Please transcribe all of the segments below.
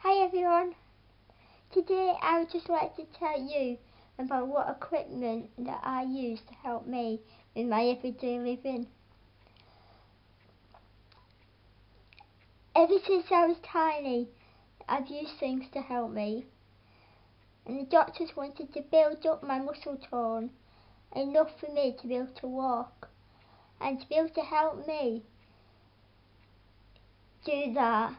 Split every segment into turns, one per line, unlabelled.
Hi everyone, today I would just like to tell you about what equipment that I use to help me in my everyday living. Ever since I was tiny, I've used things to help me, and the doctors wanted to build up my muscle tone enough for me to be able to walk, and to be able to help me do that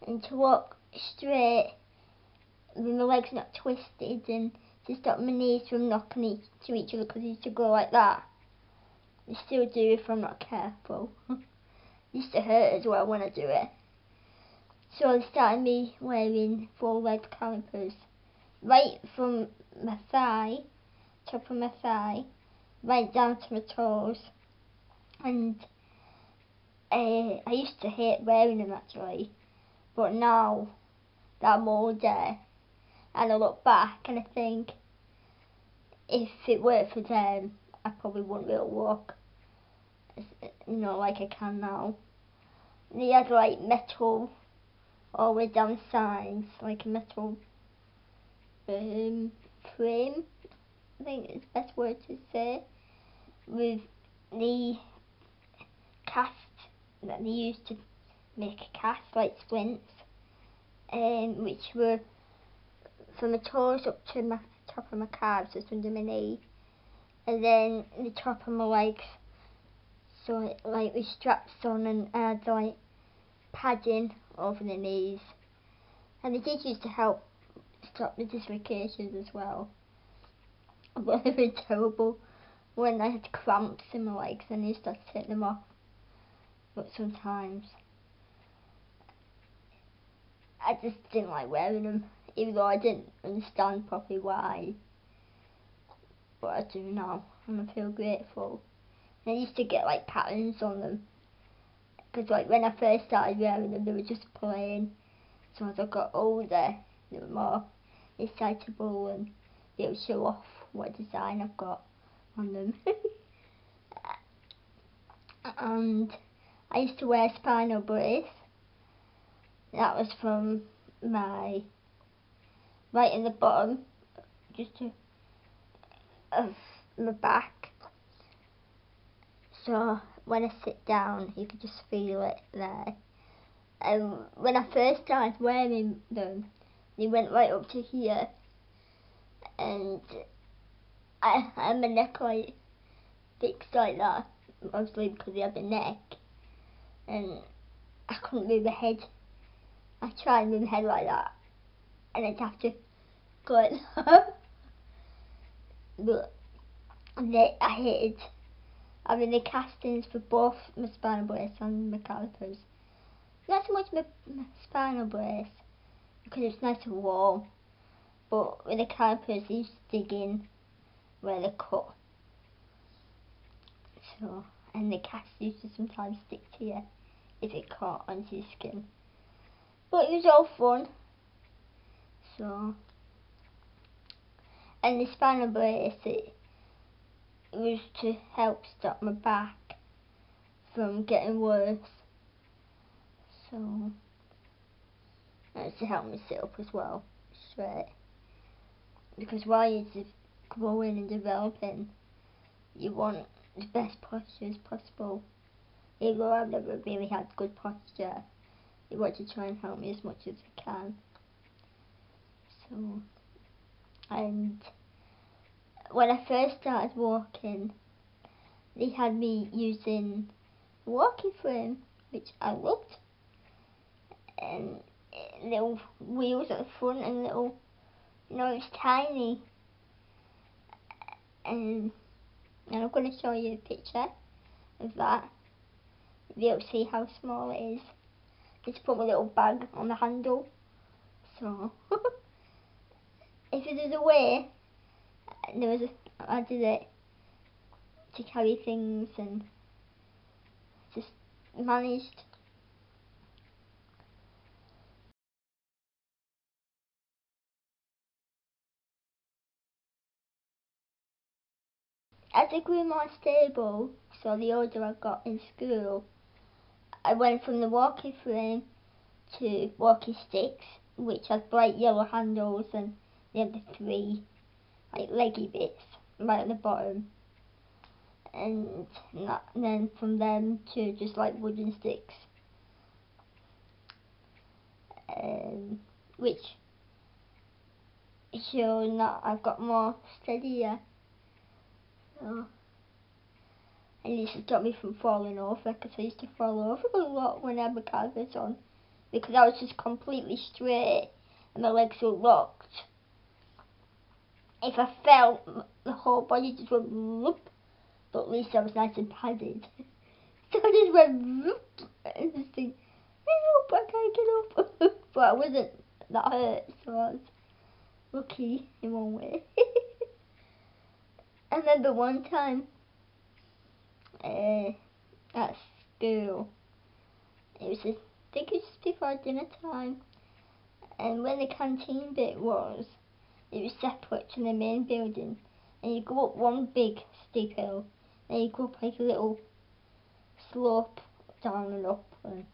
and to walk straight with my legs not twisted, and to stop my knees from knocking into each other, because I used to go like that. I still do if I'm not careful. It used to hurt as well when I do it. So they started me wearing full leg calipers, right from my thigh, top of my thigh, right down to my toes. And I used to hate wearing them actually, but now that I'm older and I look back and I think if it weren't for them, I probably wouldn't be able to walk, like I can now. And they had like metal all the way down the sides, like a metal frame, I think is the best word to say, with the cast that they used to make a cast, like splints, which were from my toes up to my top of my calves, just under my knee, and then the top of my legs, so it, like with straps on, and I had like padding over the knees, and they did used to help stop the dislocations as well. But they were terrible when I had cramps in my legs and I used to take them off. But sometimes I just didn't like wearing them, even though I didn't understand properly why. But I do now, and I feel grateful. And I used to get like patterns on them, because like when I first started wearing them, they were just plain. So as I got older, they were more excitable and they would show off what design I've got on them. And I used to wear a spinal brace. That was from my right in the bottom, of my back. So when I sit down, you could just feel it there. And when I first started wearing them, they went right up to here, and I had my neck like fixed like that, mostly because they had the neck, and I couldn't move my head. I tried to move my head like that, and I'd have to go like that. But I hated having the castings for both my spinal brace and my calipers. Not so much my spinal brace, because it's nice and warm, but with the calipers they used to dig in where they cut. So, and the cast used to sometimes stick to you if it caught onto your skin. But it was all fun. So, and the spinal brace, it was to help stop my back from getting worse. So, that's to help me sit up as well, straight. Because while you're growing and developing, you want the best posture as possible. Even though I've never really had good posture, you want to try and help me as much as I can. So, and when I first started walking, they had me using a walking frame, which I loved, and little wheels at the front and little, it's tiny, and I'm going to show you a picture of that. You'll see how small it is. Just put my little bag on the handle. So if there's a way, I did it to carry things and just managed. As I grew more stable, so the older I got in school, I went from the walking frame to walking sticks, which has bright yellow handles, and the other three like leggy bits right at the bottom, and then from them to just like wooden sticks, which show that I've got more steadier. So, and this has got me from falling over, because I used to fall over a lot when I had my carpet on, because I was just completely straight and my legs were locked. If I fell, the whole body just went whoop, but at least I was nice and padded. So I just went whoop, and just think, I can't get up. But I wasn't that hurt, so I was lucky in one way. I remember one time at school, I think it was just before dinner time, and when the canteen bit was, it was separate from the main building, and you go up one big steep hill, then you go up like a little slope down and up, and